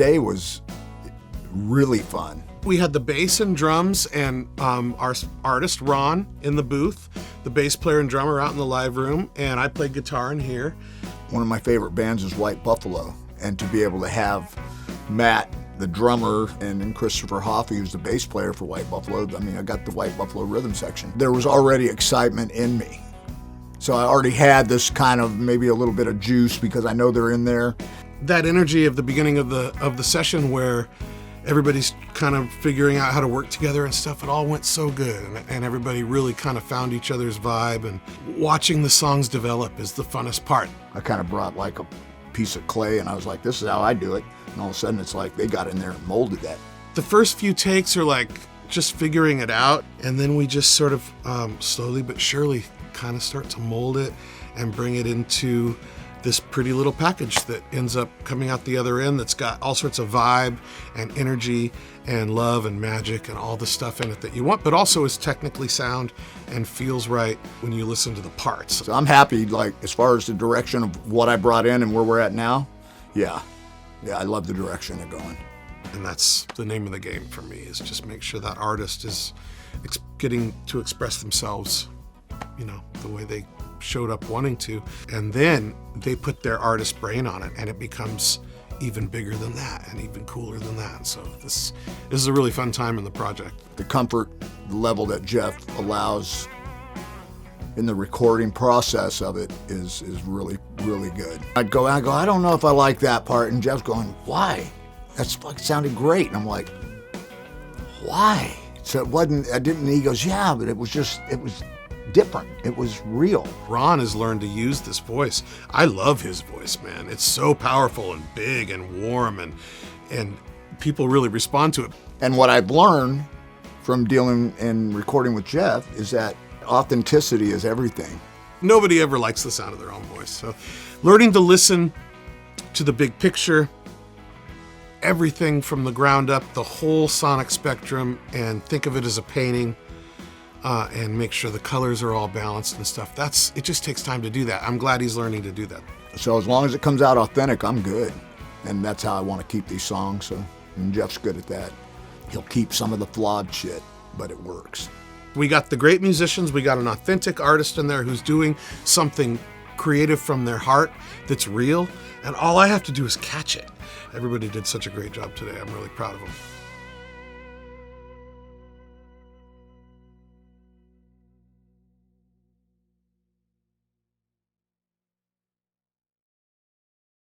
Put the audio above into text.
day was really fun. We had the bass and drums and our artist, Ron, in the booth, the bass player and drummer out in the live room, and I played guitar in here. One of my favorite bands is White Buffalo, and to be able to have Matt, the drummer, and then Christopher Hoffey, who's the bass player for White Buffalo, I mean, I got the White Buffalo rhythm section. There was already excitement in me. So I already had this kind of maybe a little bit of juice because I know they're in there. That energy of the beginning of the session where everybody's kind of figuring out how to work together and stuff, it all went so good, and everybody really kind of found each other's vibe, and watching the songs develop is the funnest part. I kind of brought like a piece of clay and I was like, this is how I do it. And all of a sudden it's like they got in there and molded that. The first few takes are like just figuring it out, and then we just sort of slowly but surely kind of start to mold it and bring it into this pretty little package that ends up coming out the other end that's got all sorts of vibe and energy and love and magic and all the stuff in it that you want, but also is technically sound and feels right when you listen to the parts. So I'm happy, like, as far as the direction of what I brought in and where we're at now. Yeah, I love the direction they're going. And that's the name of the game for me, is just make sure that artist is getting to express themselves, you know, the way they showed up wanting to, and then they put their artist brain on it and it becomes even bigger than that and even cooler than that. So this is a really fun time in the project. The comfort level that Jeff allows in the recording process of it is really, really good. I don't know if I like that part, and Jeff's going, why? That's fucking sounded great. And I'm like, why? So he goes, yeah, but it was different. It was real. Ron has learned to use this voice. I love his voice, man. It's so powerful and big and warm, and people really respond to it. And what I've learned from dealing and recording with Jeff is that authenticity is everything. Nobody ever likes the sound of their own voice. So learning to listen to the big picture, everything from the ground up, the whole sonic spectrum, and think of it as a painting, and make sure the colors are all balanced and stuff. It just takes time to do that. I'm glad he's learning to do that. So as long as it comes out authentic, I'm good. And that's how I want to keep these songs. So, and Jeff's good at that. He'll keep some of the flawed shit, but it works. We got the great musicians. We got an authentic artist in there who's doing something creative from their heart that's real. And all I have to do is catch it. Everybody did such a great job today. I'm really proud of them.